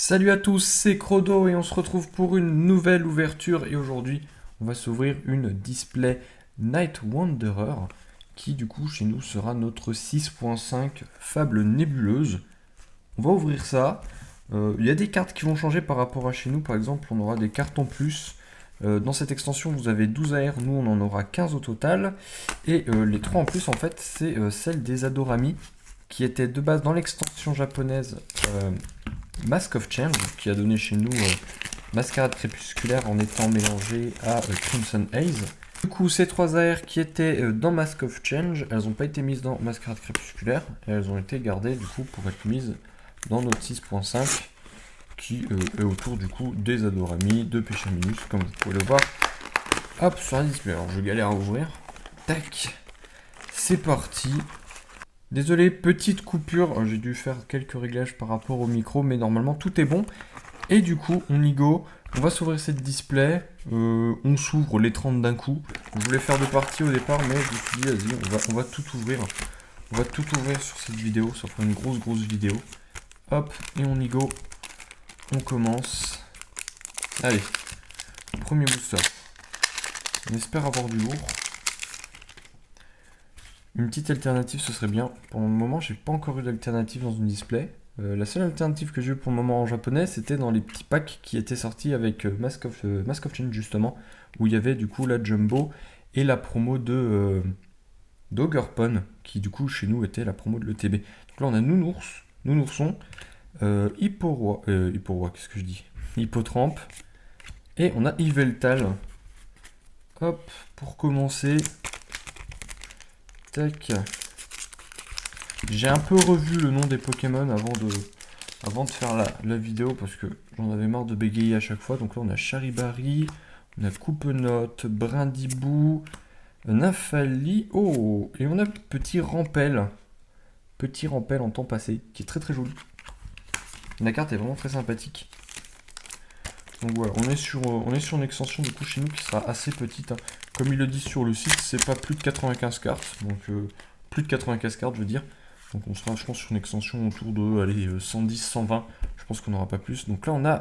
Salut à tous, c'est Crodo et on se retrouve pour une nouvelle ouverture et aujourd'hui on va s'ouvrir une display Night Wanderer qui du coup chez nous sera notre 6.5 Fable Nébuleuse. On va ouvrir ça. Il y a des cartes qui vont changer par rapport à chez nous, par exemple on aura des cartes en plus. Dans cette extension vous avez 12 AR, nous on en aura 15 au total. Et les 3 en plus en fait c'est celle des Adorami qui était de base dans l'extension japonaise Mask of Change, qui a donné chez nous Mascarade Crépusculaire en étant mélangé à Crimson Haze. Du coup, ces 3 AR qui étaient dans Mask of Change, elles n'ont pas été mises dans Mascarade Crépusculaire, et elles ont été gardées du coup pour être mises dans notre 6.5, qui est autour du coup des Adorami, de Péchaminus, comme vous pouvez le voir. Hop, sur la display. Alors je galère à ouvrir. Tac, c'est parti. Désolé, petite coupure, j'ai dû faire quelques réglages par rapport au micro, mais normalement tout est bon. Et du coup, on y go, on va s'ouvrir cette display, on s'ouvre les 30 d'un coup. Je voulais faire 2 parties au départ, mais je me suis dit, vas-y, on va tout ouvrir. On va tout ouvrir sur cette vidéo, ça fera une grosse vidéo. Hop, et on y go, on commence. Allez, premier booster. On espère avoir du lourd. Une petite alternative, ce serait bien. Pour le moment, j'ai pas encore eu d'alternative dans une display. La seule alternative que j'ai eu pour le moment en japonais, c'était dans les petits packs qui étaient sortis avec Mask of Change justement, où il y avait du coup la Jumbo et la promo de d'Ogurpon, qui du coup chez nous était la promo de l'ETB. Donc là on a Nounourson, Hipporoi, qu'est-ce que je dis Hippotrampe, et on a Yveltal. Hop, pour commencer. Tac. J'ai un peu revu le nom des Pokémon avant de faire la vidéo parce que j'en avais marre de bégayer à chaque fois. Donc là on a Charibari, on a Coupenote, Brindibou, Nymphali, oh, et on a Petit Rampel. Petit Rampel en temps passé, qui est très joli. La carte est vraiment très sympathique. Donc voilà, on est sur une extension du coup chez nous qui sera assez petite. Hein. Comme il le dit sur le site, c'est pas plus de 95 cartes. Donc plus de 95 cartes je veux dire. Donc on sera je pense sur une extension autour de allez, 110, 120. Je pense qu'on n'aura pas plus. Donc là on a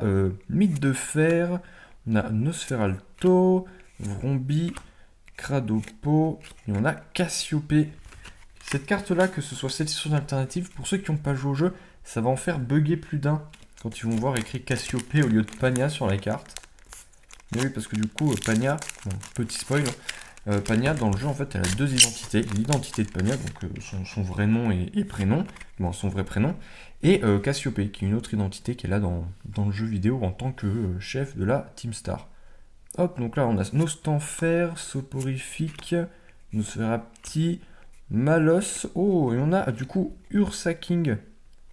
Mythe de Fer, on a Nosferalto, Vrombi, Cradopo, et on a Cassiopée. Cette carte là, que ce soit celle-ci sur l'alternative, pour ceux qui n'ont pas joué au jeu, ça va en faire bugger plus d'un quand ils vont voir écrit Cassiopée au lieu de Pania sur la carte. Mais oui, parce que du coup, Pania, bon, petit spoil, Pania dans le jeu en fait elle a 2 identités. L'identité de Pania, donc son vrai nom et prénom, bon, son vrai prénom, et Cassiopée, qui est une autre identité qu'elle a dans le jeu vidéo en tant que chef de la Team Star. Hop, donc là on a Nostanfer, Soporifique, Nosferapti, Malos, oh, et on a du coup Ursaking,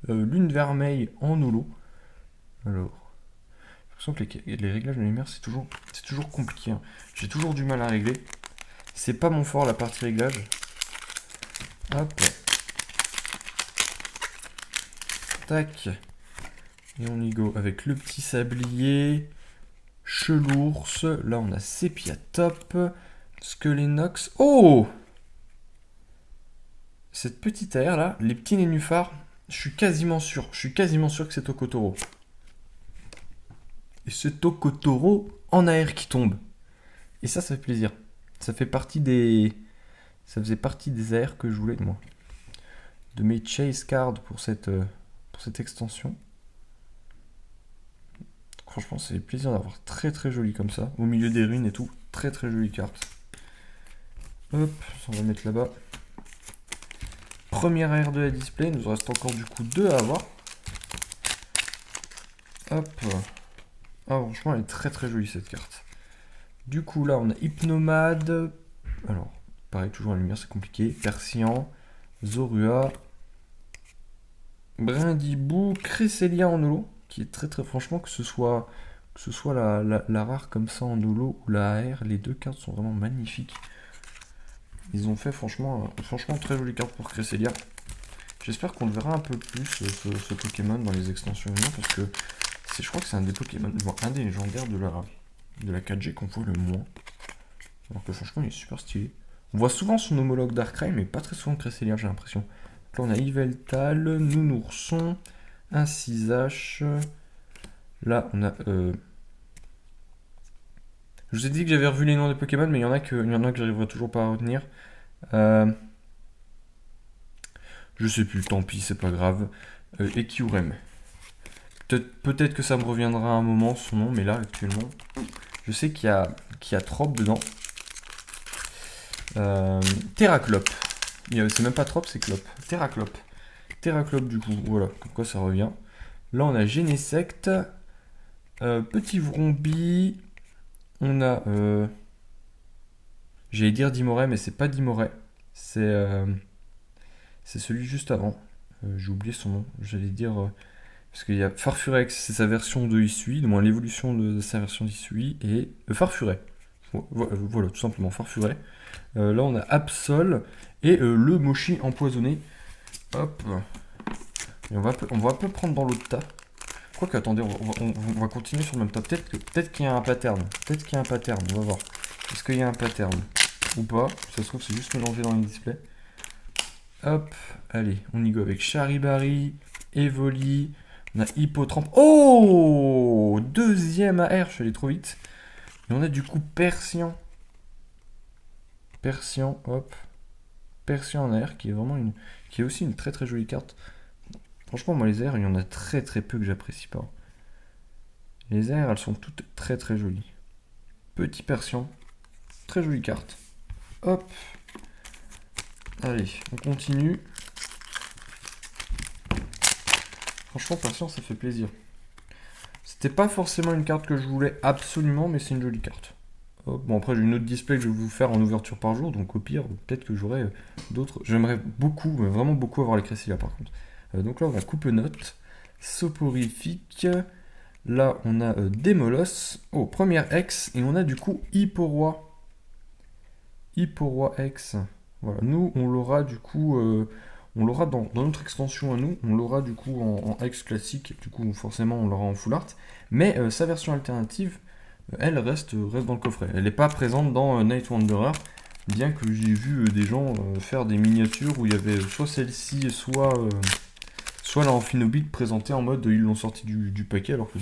Lune Vermeille en holo. Alors, j'ai l'impression que les réglages de lumière c'est toujours compliqué. Hein. J'ai toujours du mal à régler. C'est pas mon fort la partie réglage. Hop. Tac. Et on y go avec le petit sablier. Chelours. Là on a Sepia Top. Skelenox. Oh! Cette petite aire là, les petits nénuphars, je suis quasiment sûr que c'est Tokotoro. Et c'est Tokotoro en air qui tombe. Et ça fait plaisir. Ça faisait partie des AR que je voulais, moi. De mes chase cards pour cette extension. Franchement, c'est plaisir d'avoir très joli comme ça. Au milieu des ruines et tout. Très jolie carte. Hop, ça on va mettre là-bas. Première AR de la display. Il nous reste encore du coup 2 à avoir. Hop. Ah, franchement, elle est très jolie cette carte. Du coup, là, on a Hypnomade. Alors, pareil, toujours en lumière, c'est compliqué. Persian, Zorua, Brindibou, Cresselia en holo, qui est très franchement, que ce soit la rare comme ça en holo ou la AR, les 2 cartes sont vraiment magnifiques. Ils ont fait franchement très jolie carte pour Cresselia. J'espère qu'on le verra un peu plus ce Pokémon dans les extensions parce que je crois que c'est un des Pokémon, un des légendaires de la 4G qu'on voit le moins. Alors que franchement il est super stylé. On voit souvent son homologue Darkrai, mais pas très souvent Cresselia, j'ai l'impression. Là on a Yveltal, Nounourson, un 6H, Là, on a... Je vous ai dit que j'avais revu les noms des Pokémon, mais il y en a que j'arriverai toujours pas à retenir. Euh, Je sais plus, tant pis, c'est pas grave. Ekiurem. Peut-être que ça me reviendra à un moment, son nom, mais là, actuellement, je sais qu'il y a Trop dedans. Terraclope. C'est même pas Trop, c'est Clope. Terraclope. Terraclope, du coup, voilà, comme quoi ça revient. Là, on a Genesect. Petit Vrombi. On a... j'allais dire Dimoret, mais c'est pas Dimoret. C'est celui juste avant. J'ai oublié son nom. J'allais dire... parce qu'il y a Farfurex, c'est sa version de Hisui, du moins l'évolution de sa version d'Hisui, et Farfuret. Voilà, tout simplement, Farfuret. Là, on a Absol et le Mochi empoisonné. Hop. Et on va un peu prendre dans l'autre tas. Quoique, attendez, on va continuer sur le même tas. Peut-être qu'il y a un pattern. Peut-être qu'il y a un pattern, on va voir. Est-ce qu'il y a un pattern ou pas? Ça se trouve, c'est juste mélangé dans les displays. Hop, allez, on y go avec Charibari, Evoli, on a Hippotrampe. Oh, deuxième AR, je suis allé trop vite. Et on a du coup Persian. Persian, hop. Persian en AR, qui est aussi une très très jolie carte. Franchement, moi les AR, il y en a très très peu que j'apprécie pas. Les AR, elles sont toutes très très jolies. Petit Persian, très jolie carte. Hop. Allez, on continue. Franchement, Persian, ça fait plaisir. C'était pas forcément une carte que je voulais absolument, mais c'est une jolie carte. Hop. Bon, après, j'ai une autre display que je vais vous faire en ouverture par jour, donc au pire, peut-être que j'aurai d'autres. J'aimerais beaucoup, vraiment beaucoup avoir les Cressila par contre. Donc là, on a Coupe-Note, Soporifique. Là, on a Démolos. Oh, première X, et on a du coup Hipporoi. Hipporoi X. Voilà, nous, on l'aura du coup. On l'aura dans notre extension à nous, on l'aura du coup en X classique, du coup forcément on l'aura en full art, mais sa version alternative, elle reste dans le coffret. Elle n'est pas présente dans Night Wanderer, bien que j'ai vu des gens faire des miniatures où il y avait soit celle-ci, soit la Amphinobite présentée en mode ils l'ont sorti du paquet, alors que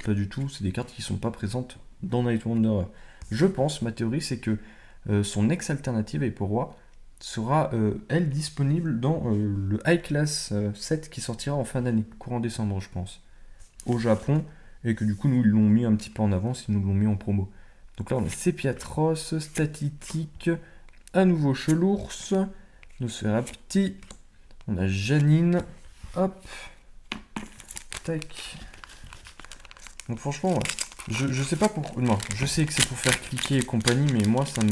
pas du tout, c'est des cartes qui sont pas présentes dans Night Wanderer. Je pense, ma théorie c'est que son ex alternative est pour Roi sera, elle, disponible dans le High Class 7 qui sortira en fin d'année, courant décembre, je pense, au Japon, et que du coup, nous, ils l'ont mis un petit peu en avance, ils nous l'ont mis en promo. Donc là, on a Sepiatros, Statitique, à nouveau Chelours, Nosferapti, on a Janine, hop, tac. Donc franchement, ouais. Je sais pas pourquoi, non, je sais que c'est pour faire cliquer et compagnie, mais moi, ça me...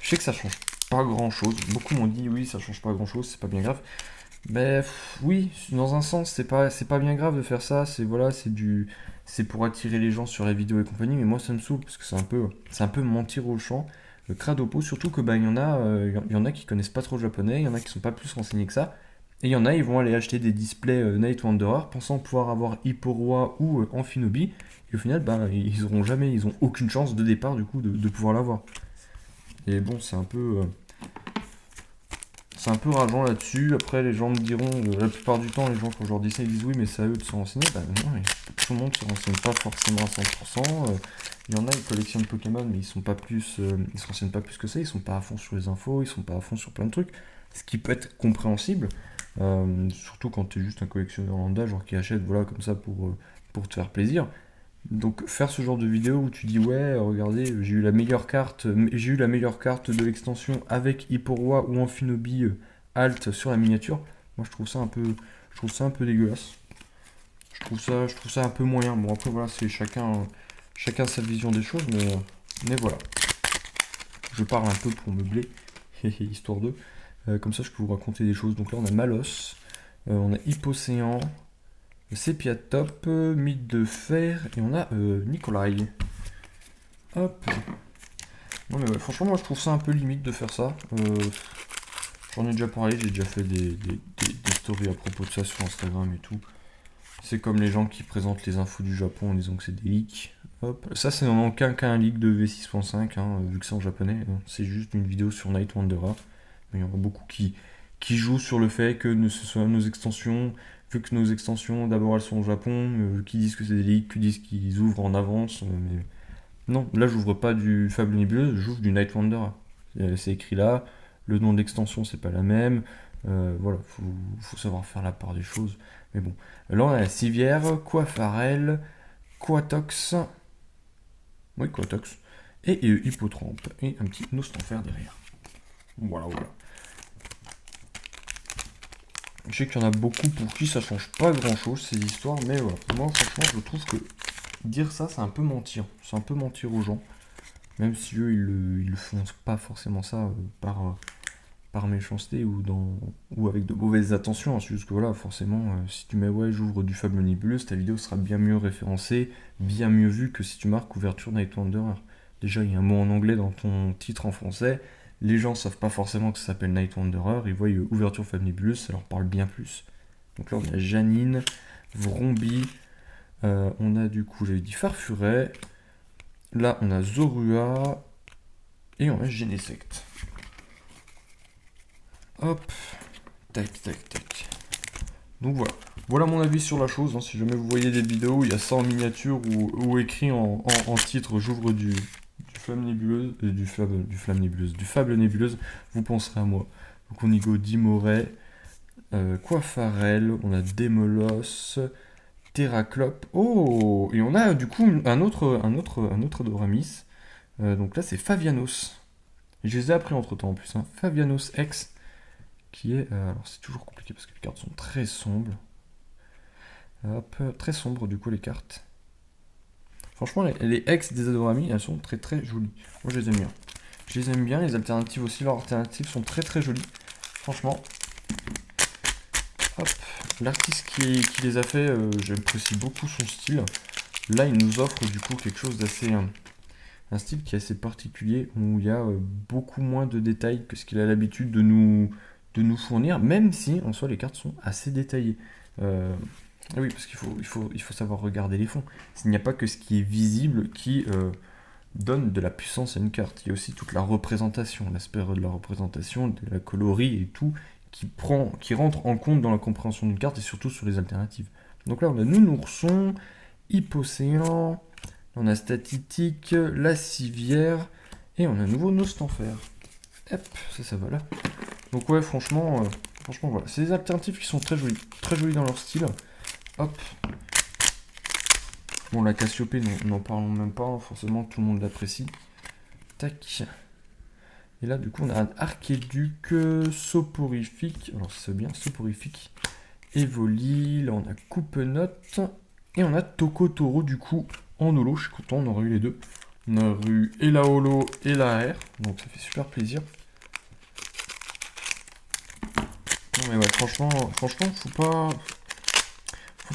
Je sais que ça change pas grand chose. Beaucoup m'ont dit oui, ça change pas grand chose, c'est pas bien grave. Mais oui, dans un sens, c'est pas bien grave de faire ça. C'est pour attirer les gens sur les vidéos et compagnie. Mais moi, ça me saoule parce que c'est un peu mentir au champ. Le Cradopo, surtout que bah il y en a qui connaissent pas trop le japonais, il y en a qui sont pas plus renseignés que ça. Et il y en a, ils vont aller acheter des displays Night Wanderer pensant pouvoir avoir Hipporoi ou Amphinobi. Et au final, bah, ils ont aucune chance de départ du coup de pouvoir l'avoir. Et bon, c'est un peu rageant là-dessus. Après, les gens me diront, la plupart du temps, les gens, quand je leur dis ça, ils disent oui, mais c'est à eux de se renseigner. Bah non, tout le monde se renseigne pas forcément à 100%. Il y en a, ils collectionnent Pokémon, mais ils se renseignent pas plus que ça. Ils sont pas à fond sur les infos, ils sont pas à fond sur plein de trucs. Ce qui peut être compréhensible, surtout quand tu es juste un collectionneur lambda, genre qui achète, voilà, comme ça pour te faire plaisir. Donc faire ce genre de vidéo où tu dis ouais regardez j'ai eu la meilleure carte de l'extension avec Hipporoi ou Amphinobi alt sur la miniature, moi je trouve ça un peu dégueulasse. Je trouve ça un peu moyen. Bon après voilà c'est chacun sa vision des choses mais voilà. Je parle un peu pour meubler histoire de comme ça je peux vous raconter des choses. Donc là on a Malos, on a Hippocéan, Sépiatop, Mythe de Fer, et on a Nikolai. Hop. Non mais ouais, franchement moi je trouve ça un peu limite de faire ça. J'en ai déjà parlé, j'ai déjà fait des stories à propos de ça sur Instagram et tout. C'est comme les gens qui présentent les infos du Japon en disant que c'est des leaks. Hop. Ça c'est dans aucun cas un leak de V6.5, hein, vu que c'est en japonais. C'est juste une vidéo sur Night Wanderer. Mais il y en a beaucoup qui qui jouent sur le fait que ce soit nos extensions, vu que nos extensions, d'abord elles sont au Japon, qui disent que c'est des leaks, qui disent qu'ils ouvrent en avance, mais non, là j'ouvre pas du Fable Nébuleuse, j'ouvre du Night Wanderer. C'est écrit là, le nom de l'extension c'est pas la même, voilà, faut savoir faire la part des choses, mais bon. Là on a la Civière, Coiffarel, Quatox, oui Quatox, et Hippotrampe, et un petit Nostanfer derrière. Voilà, voilà. Je sais qu'il y en a beaucoup pour qui ça change pas grand chose ces histoires, mais voilà. Moi franchement je trouve que dire ça c'est un peu mentir. C'est un peu mentir aux gens. Même si eux ils le font pas forcément ça par méchanceté ou avec de mauvaises intentions. Hein. C'est juste que voilà, forcément, si tu mets ouais j'ouvre du Fable Nébuleuse, ta vidéo sera bien mieux référencée, bien mieux vue que si tu marques ouverture Night Wanderer. Déjà il y a un mot en anglais dans ton titre en français. Les gens savent pas forcément que ça s'appelle Night Wanderer, ils voient ouverture Fable Nébuleuse, ça leur parle bien plus. Donc là on a Janine, Vrombi, on a du coup, j'avais dit Farfuret, là on a Zorua, et on a Genesect. Hop, tac, tac, tac. Donc voilà. Voilà mon avis sur la chose. Hein. Si jamais vous voyez des vidéos où il y a ça en miniature ou écrit en titre, j'ouvre du Flamme Nébuleuse, du Flamme Nébuleuse, du Fable Nébuleuse, vous penserez à moi. Donc on y go Dimoret, Coiffarel, on a Demolos, Terraclope. Oh, et on a du coup un autre Adoramis. Donc là c'est Favianos. Je les ai appris entre temps en plus. Hein. Favianos X. Qui est... alors c'est toujours compliqué parce que les cartes sont très sombres. Hop, très sombres du coup les cartes. Franchement les ex des Adorami elles sont très très jolies. Moi je les aime bien. Je les aime bien, les alternatives aussi, leurs alternatives sont très très jolies. Franchement. Hop, l'artiste qui les a fait, j'apprécie beaucoup son style. Là il nous offre du coup quelque chose d'assez... un style qui est assez particulier, où il y a beaucoup moins de détails que ce qu'il a l'habitude de nous fournir, même si en soi les cartes sont assez détaillées. Oui, parce qu'il faut savoir regarder les fonds. Il n'y a pas que ce qui est visible qui donne de la puissance à une carte. Il y a aussi toute la représentation, l'aspect de la représentation, de la coloris et tout, qui rentre en compte dans la compréhension d'une carte et surtout sur les alternatives. Donc là on a Nounourson, Hippocéan, on a Statitique, la Civière, et on a un nouveau Nostanfer. Hop, ça va là. Donc ouais, franchement voilà. C'est des alternatives qui sont très jolies dans leur style. Hop. Bon, la Cassiopée, n'en parlons même pas, forcément tout le monde l'apprécie. Tac. Et là, du coup, on a un Archéduc, Soporifique, alors c'est bien, Soporifique, Evoli, là on a Coupe-Note, et on a Tokotoro, du coup, en holo, je suis content, on aurait eu les deux. On a eu et la holo et la R, donc ça fait super plaisir. Non mais ouais, franchement, faut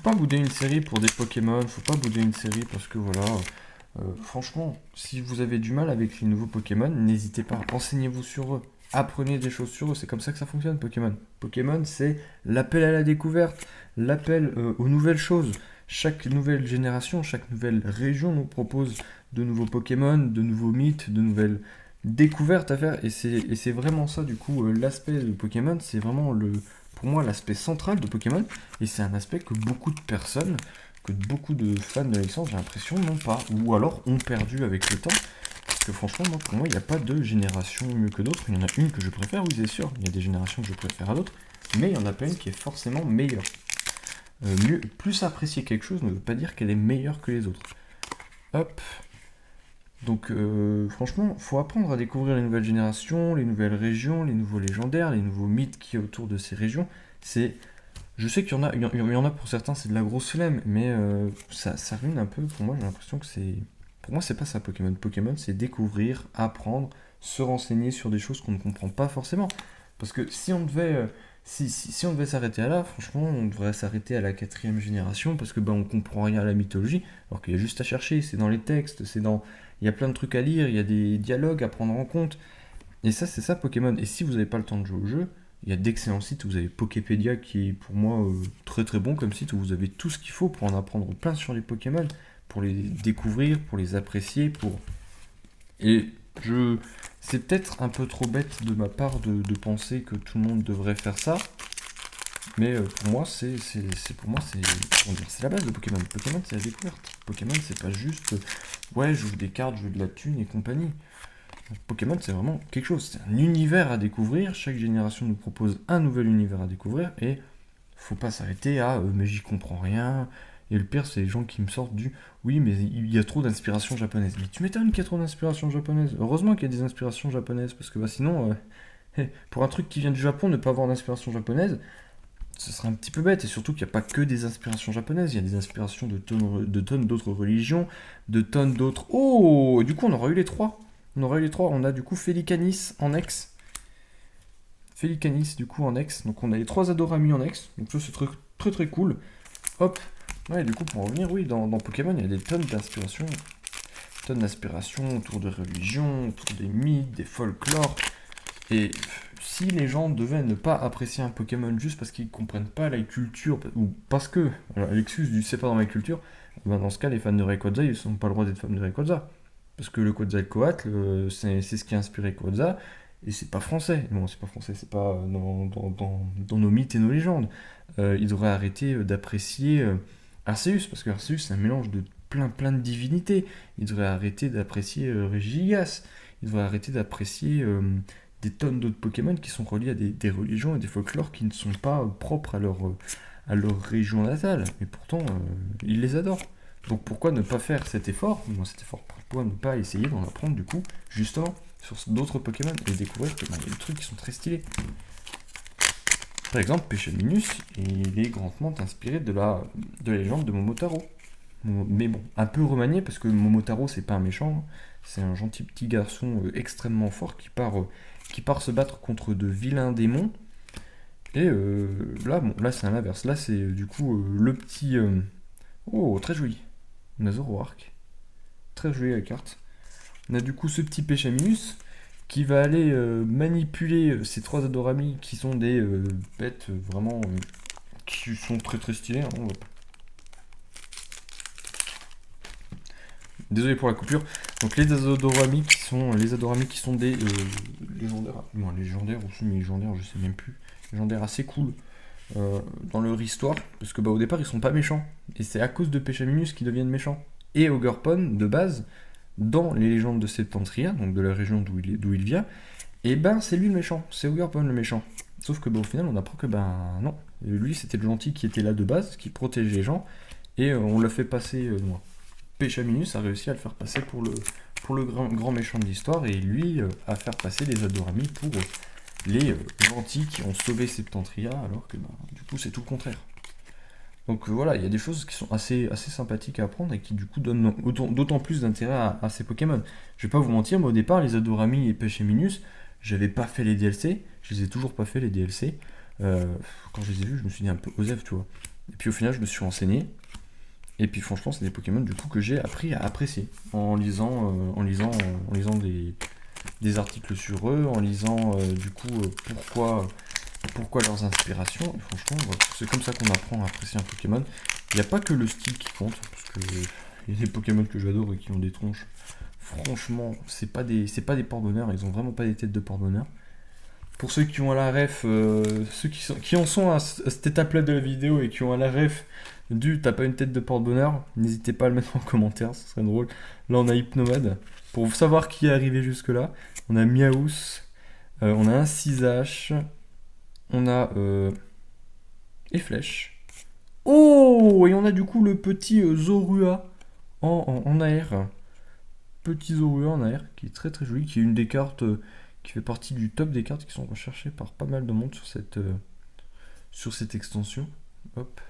pas bouder une série pour des Pokémon, faut pas bouder une série parce que voilà, franchement, si vous avez du mal avec les nouveaux Pokémon, n'hésitez pas, renseignez-vous sur eux, apprenez des choses sur eux, c'est comme ça que ça fonctionne Pokémon. Pokémon c'est l'appel à la découverte, l'appel aux nouvelles choses. Chaque nouvelle génération, chaque nouvelle région nous propose de nouveaux Pokémon, de nouveaux mythes, de nouvelles découvertes à faire. Et c'est vraiment ça, du coup, l'aspect de Pokémon, c'est vraiment, pour moi, l'aspect central de Pokémon. Et c'est un aspect que beaucoup de personnes, que beaucoup de fans de la licence, j'ai l'impression, n'ont pas. Ou alors ont perdu avec le temps. Parce que franchement, pour moi, il n'y a pas de génération mieux que d'autres. Il y en a une que je préfère, oui, c'est sûr. Il y a des générations que je préfère à d'autres. Mais il n'y en a pas une qui est forcément meilleure. Plus apprécier quelque chose ne veut pas dire qu'elle est meilleure que les autres. Hop. Donc franchement, faut apprendre à découvrir les nouvelles générations, les nouvelles régions, les nouveaux légendaires, les nouveaux mythes qui y a autour de ces régions. Je sais qu'il y en a pour certains, c'est de la grosse flemme, mais ça ruine un peu. Pour moi, j'ai l'impression que pour moi, c'est pas ça Pokémon. Pokémon, c'est découvrir, apprendre, se renseigner sur des choses qu'on ne comprend pas forcément. Parce que si on devait s'arrêter à là, franchement, on devrait s'arrêter à la 4e génération parce que on comprend rien à la mythologie, alors qu'il y a juste à chercher, c'est dans les textes, il y a plein de trucs à lire, il y a des dialogues à prendre en compte. Et ça, c'est ça Pokémon. Et si vous n'avez pas le temps de jouer au jeu, il y a d'excellents sites. Vous avez Poképédia qui est pour moi très très bon comme site où vous avez tout ce qu'il faut pour en apprendre plein sur les Pokémon, pour les découvrir, pour les apprécier, et C'est peut-être un peu trop bête de ma part de penser que tout le monde devrait faire ça. Mais pour moi, comment dire, c'est la base de Pokémon. Pokémon, c'est la découverte. Pokémon, c'est pas juste, ouais, je joue des cartes, je joue de la thune et compagnie. Pokémon, c'est vraiment quelque chose. C'est un univers à découvrir. Chaque génération nous propose un nouvel univers à découvrir. Et faut pas s'arrêter à mais j'y comprends rien. Et le pire, c'est les gens qui me sortent du oui, mais il y a trop d'inspiration japonaise. Mais tu m'étonnes qu'il y a trop d'inspiration japonaise. Heureusement qu'il y a des inspirations japonaises. Parce que bah, sinon, pour un truc qui vient du Japon, ne pas avoir d'inspiration japonaise, ce serait un petit peu bête, et surtout qu'il n'y a pas que des inspirations japonaises, il y a des inspirations de tonnes d'autres religions, de tonnes d'autres... Oh, du coup on aura eu les trois. On a du coup Félicanis en ex. Félicanis du coup en ex. Donc on a les trois Adorami en ex. Donc ça c'est très très très cool. Hop. Ouais, du coup pour en revenir, oui, dans Pokémon il y a des tonnes d'inspirations. Tonnes d'inspirations autour de religions, autour des mythes, des folklores. Et si les gens devaient ne pas apprécier un Pokémon juste parce qu'ils comprennent pas la culture, ou parce que, alors, l'excuse du c'est pas dans ma culture, ben dans ce cas, les fans de Rayquaza, ils n'ont pas le droit d'être fans de Rayquaza. Parce que le Quetzalcoatl, c'est ce qui a inspiré Quetzal, et c'est pas français. Bon, c'est pas français, c'est pas dans nos mythes et nos légendes. Ils devraient arrêter d'apprécier Arceus, parce que Arceus, c'est un mélange de plein de divinités. Ils devraient arrêter d'apprécier Regigigas. Ils devraient arrêter d'apprécier des tonnes d'autres Pokémon qui sont reliés à des religions et des folklores qui ne sont pas propres à leur région natale. Et pourtant, ils les adorent. Donc pourquoi ne pas faire cet effort, pourquoi ne pas essayer d'en apprendre du coup, justement, sur d'autres Pokémon et découvrir qu'il y a des trucs qui sont très stylés. Par exemple, Péchaminus, il est grandement inspiré de la légende de Momotaro. Mais bon, un peu remanié parce que Momotaro, c'est pas un méchant, hein. C'est un gentil petit garçon extrêmement fort qui part se battre contre de vilains démons. Et là c'est l'inverse. Là, c'est du coup le petit. Oh, très joli. On a Zoroark. Très jolie la carte. On a du coup ce petit Péchaminus qui va aller manipuler ces trois Adorami qui sont des bêtes vraiment qui sont très très stylées, hein. Désolé pour la coupure. Donc les Adorami qui sont des légendaires, bon, légendaires ou semi-légendaires, je sais même plus, légendaires assez cool dans leur histoire, parce que bah, au départ ils sont pas méchants, et c'est à cause de Péchaminus qu'ils deviennent méchants. Et Ogerpon, de base, dans les légendes de Septentria, donc de la région d'où il vient, et ben c'est lui le méchant, c'est Ogerpon le méchant. Sauf que bah, au final on apprend que ben non, lui c'était le gentil qui était là de base, qui protégeait les gens, et on l'a fait passer loin. Péchaminus a réussi à le faire passer pour le grand méchant de l'histoire, et lui à faire passer les Adorami pour les gentils qui ont sauvé Septentria, alors que bah, du coup c'est tout le contraire. Donc voilà, il y a des choses qui sont assez sympathiques à apprendre et qui du coup donnent d'autant plus d'intérêt à ces Pokémon. Je vais pas vous mentir, mais au départ, les Adorami et Péchaminus, j'avais pas fait les DLC, je les ai toujours pas fait les DLC. Quand je les ai vus, je me suis dit un peu osef, tu vois. Et puis au final, je me suis renseigné. Et puis franchement, c'est des Pokémon du coup que j'ai appris à apprécier en lisant des articles sur eux, en lisant du coup pourquoi leurs inspirations. Et franchement, voilà, c'est comme ça qu'on apprend à apprécier un Pokémon. Il n'y a pas que le style qui compte, parce que il y a des Pokémon que j'adore et qui ont des tronches. Franchement, c'est pas des porte-bonheur, ils ont vraiment pas des têtes de porte-bonheur. Pour ceux qui ont à la ref, ceux qui en sont à cette étape-là de la vidéo et qui ont à la ref du t'as pas une tête de porte-bonheur, n'hésitez pas à le mettre en commentaire, ce serait drôle. Là, on a Hypnomade. Pour savoir qui est arrivé jusque-là, on a Miaous, on a un 6H, on a Efflèche. Oh, et on a du coup le petit Zorua en AR. Petit Zorua en AR qui est très très joli, qui est une des cartes qui fait partie du top des cartes qui sont recherchées par pas mal de monde sur cette extension. Hop.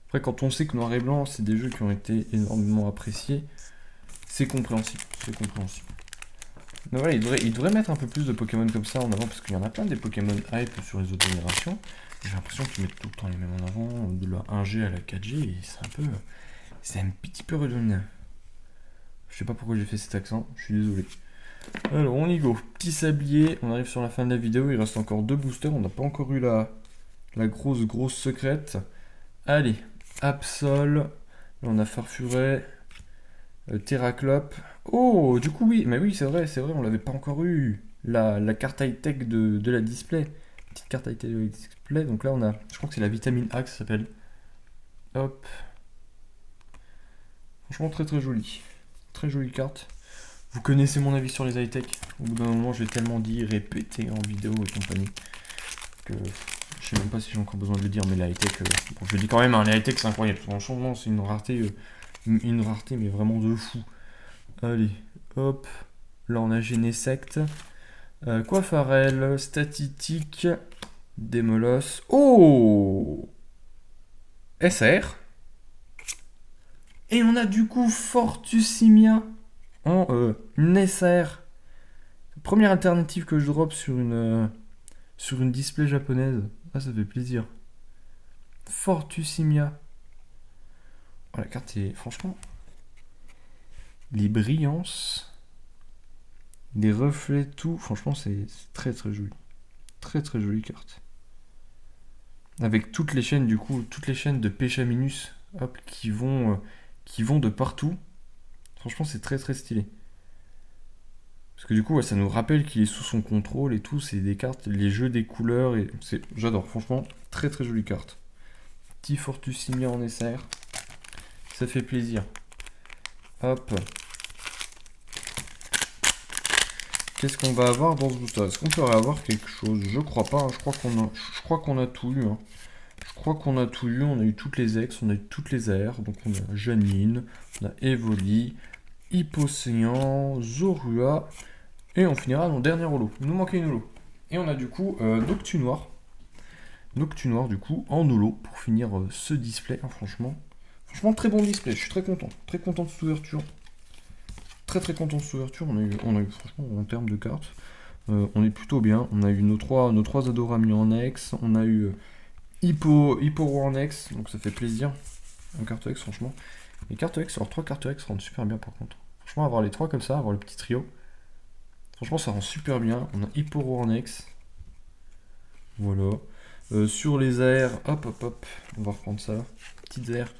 Après, quand on sait que Noir et Blanc, c'est des jeux qui ont été énormément appréciés, c'est compréhensible. Mais voilà, il devrait mettre un peu plus de Pokémon comme ça en avant, parce qu'il y en a plein des Pokémon hype sur les autres générations. J'ai l'impression qu'ils mettent tout le temps les mêmes en avant, de la 1G à la 4G, et c'est un petit peu redondant. Je sais pas pourquoi j'ai fait cet accent, je suis désolé. Alors on y go, petit sablier, on arrive sur la fin de la vidéo, il reste encore 2 boosters, on n'a pas encore eu la grosse secrète. Allez, Absol, là on a Farfuret, Terraclop. Oh, du coup, oui, mais oui, c'est vrai, on l'avait pas encore eu. La carte high-tech de la display. Petite carte high-tech de la display. Donc là, on a, je crois que c'est la vitamine A que ça s'appelle. Hop. Franchement, très très jolie. Très jolie carte. Vous connaissez mon avis sur les high-tech. Au bout d'un moment, je l'ai tellement dit, répété en vidéo et compagnie, que je sais même pas si j'ai encore besoin de le dire, mais la high-tech, bon, je le dis quand même, hein, les high-tech c'est incroyable. Franchement, c'est une rareté, mais vraiment de fou. Allez, hop. Là, on a Genesect. Coiffarel, Statistique, Démolos. Oh, SR. Et on a du coup Fortusimia en SR. Première alternative que je drop sur une display japonaise. Ah, ça fait plaisir. Fortusimia. Oh, la carte est franchement... Les brillances, les reflets, tout. Franchement, c'est très très joli. Très très jolie carte. Avec toutes les chaînes, du coup, toutes les chaînes de Pechaminus, hop, qui vont de partout. Franchement, c'est très très stylé. Parce que du coup, ouais, ça nous rappelle qu'il est sous son contrôle et tout. C'est des cartes, les jeux des couleurs. Et j'adore, franchement, très très jolie carte. Petit Fortusimia en SR. Ça fait plaisir. Hop. Qu'est-ce qu'on va avoir dans ce booster? Est-ce qu'on pourrait avoir quelque chose? Je crois pas, hein. Je crois qu'on a tout eu. Hein. Je crois qu'on a tout eu. On a eu toutes les ex, on a eu toutes les airs. Donc on a Janine, on a Evoli, Hypocéan, Zorua. Et on finira dans le dernier holo. Il nous manquait une holo. Et on a du coup Noctunoir. Noctunoir du coup en holo pour finir ce display. Hein, franchement, très bon display. Je suis très content. Très content de cette ouverture. Très très content de cette ouverture. On a eu franchement en termes de cartes. On est plutôt bien. On a eu nos trois Adorami en ex. On a eu Hippo en ex. Donc ça fait plaisir. En carte ex, franchement. Les cartes ex, alors 3 cartes ex rendent super bien par contre. Franchement, avoir les 3 comme ça, avoir le petit trio. Franchement, ça rend super bien. On a Hippo en ex. Voilà. Sur les airs, hop hop hop. On va reprendre ça. Petites airs.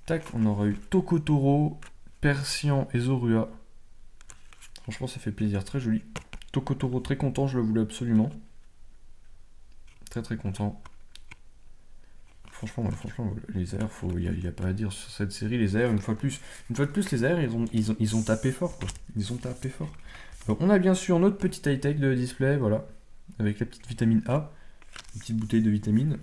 Tac, on aura eu Tokotoro, Persian et Zorua. Franchement, ça fait plaisir, très joli. Tokotoro, très content, je le voulais absolument. Très très content. Franchement, les airs, il n'y a pas à dire sur cette série. Les airs, une fois de plus, les airs, ils ont tapé fort, quoi. Ils ont tapé fort. Donc, on a bien sûr notre petite high-tech de display, voilà. Avec la petite vitamine A. Une petite bouteille de vitamine.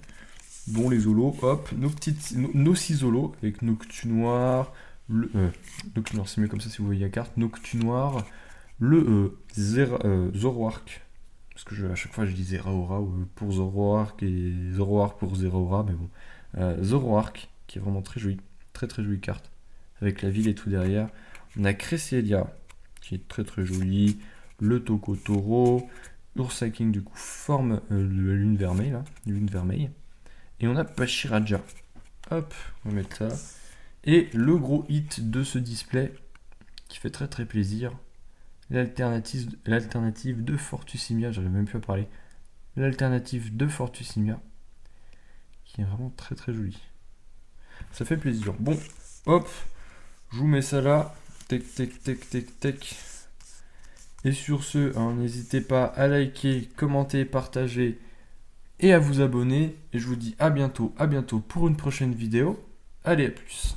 Bon, les holos, hop. Nos 6 holos avec Noctunoir. Noctunoir, c'est mieux comme ça si vous voyez la carte. Noctunoir. Le Zoroark. Parce que à chaque fois je dis Zeraora pour Zoroark et Zoroark pour Zeraora, mais bon. Zoroark, qui est vraiment très joli. Très très jolie carte. Avec la ville et tout derrière. On a Cresselia, qui est très très joli. Le Tokotoro. Ursaking, du coup, forme de lune vermeille, là. Lune vermeille. Et on a Pachiraja. Hop, on va mettre ça. Et le gros hit de ce display, qui fait très très plaisir. L'alternative de Fortusimia, j'arrive même plus à parler. L'alternative de Fortusimia, qui est vraiment très très jolie. Ça fait plaisir. Bon, hop, je vous mets ça là. Tec, tec, tec, tec, tec. Et sur ce, hein, n'hésitez pas à liker, commenter, partager et à vous abonner. Et je vous dis à bientôt pour une prochaine vidéo. Allez, à plus.